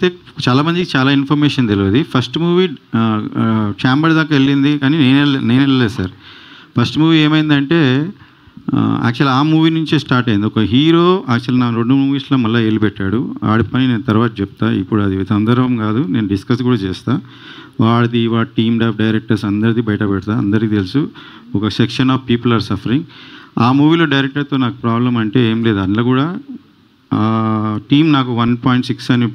అయితే చాలామందికి చాలా ఇన్ఫర్మేషన్ తెలియదు. ఫస్ట్ మూవీ ఛాంబర్ దాకా వెళ్ళింది కానీ నేను వెళ్ళలేదు సార్. ఫస్ట్ మూవీ ఏమైందంటే యాక్చువల్ ఆ మూవీ నుంచే స్టార్ట్ అయింది. ఒక హీరో యాక్చువల్ నా 2 మూవీస్లో మళ్ళీ వెళ్ళిపెట్టాడు. వాడి పని నేను తర్వాత చెప్తా, ఇప్పుడు అది సందర్భం కాదు, నేను డిస్కస్ కూడా చేస్తా. వాడి టీమ్ ఆఫ్ డైరెక్టర్స్ అందరిది బయట పెడతా, అందరికీ తెలుసు. ఒక section of people are suffering. ఆ మూవీలో డైరెక్టర్తో నాకు ప్రాబ్లం అంటే ఏం లేదు. అందులో కూడా టీం నాకు 1.6 అని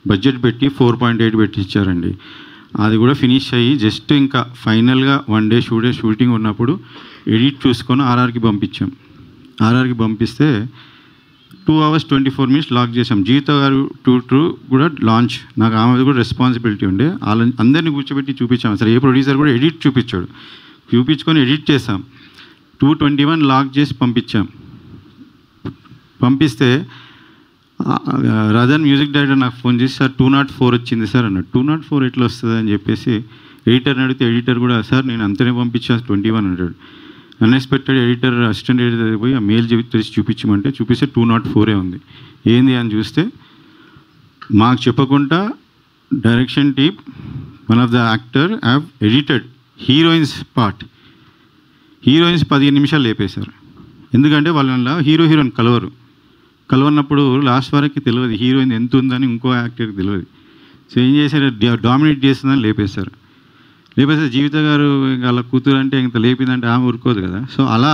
బడ్జెట్ పెట్టి 4.8 పెట్టి ఇచ్చారండి. అది కూడా ఫినిష్ అయ్యి జస్ట్ ఇంకా ఫైనల్గా 1 డే షూటింగ్ ఉన్నప్పుడు ఎడిట్ చూసుకొని ఆర్ఆర్కి పంపించాం. ఆర్ఆర్కి పంపిస్తే 2 hours 24 minutes లాక్ చేసాం. జీవిత గారు టూ కూడా లాంచ్, నాకు ఆమె కూడా రెస్పాన్సిబిలిటీ ఉండే. అందరినీ కూర్చోబెట్టి చూపించాం. అసలు ఏ ప్రొడ్యూసర్ కూడా ఎడిట్ చూపించాడు. చూపించుకొని ఎడిట్ చేసాం. 2:21 లాక్ చేసి పంపించాం. పంపిస్తే రజన్ మ్యూజిక్ డైరెక్టర్ నాకు ఫోన్ చేసి, సార్ 204 వచ్చింది సార్ అన్నాడు. 204 ఎట్లా వస్తుంది అని చెప్పేసి ఎడిటర్ని అడిగితే ఎడిటర్ కూడా, సార్ నేను అంతనే పంపించాను 21 అంటాడు. అన్ఎక్స్పెక్టెడ్ ఎడిటర్ అసిస్టెంట్ ఎడిటర్ పోయి ఆ మెయిల్ తెరిచి చూపించమంటే చూపిస్తే 204 ఉంది. ఏంది అని చూస్తే మాకు చెప్పకుండా direction team one of the actor have edited heroines part. Heroines 15 నిమిషాలు లేపేశారు. ఎందుకంటే వాళ్ళ హీరోయిన్ కలవన్నప్పుడు లాస్ట్ వరకు తెలియదు హీరోయిన్ ఎంత ఉందని, ఇంకో యాక్టర్కి తెలియదు. సో ఏం చేశారు, డామినేట్ చేస్తుందని లేపేశారు. జీవిత గారు అలా కూతురు అంటే ఇంత లేపిందంటే ఆమె ఊరుకోదు కదా. సో అలా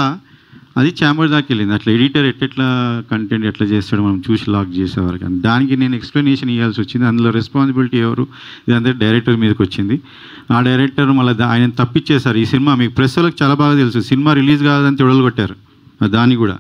అది ఛాంబర్ దాకా వెళ్ళింది. అట్లా ఎడిటర్ ఎట్లా కంటెంట్ ఎట్లా చేస్తాడో మనం చూసి లాక్ చేసేవారు. కానీ దానికి నేను ఎక్స్ప్లెనేషన్ ఇవ్వాల్సి వచ్చింది. అందులో రెస్పాన్సిబిలిటీ ఎవరు, ఇదంతా డైరెక్టర్ మీదకి వచ్చింది. ఆ డైరెక్టర్ మళ్ళీ ఆయన తప్పించేశారు. ఈ సినిమా మీకు ప్రెస్ వాళ్ళకి చాలా బాగా తెలుసు, సినిమా రిలీజ్ కాదని తొడలు కొట్టారు దాన్ని కూడా.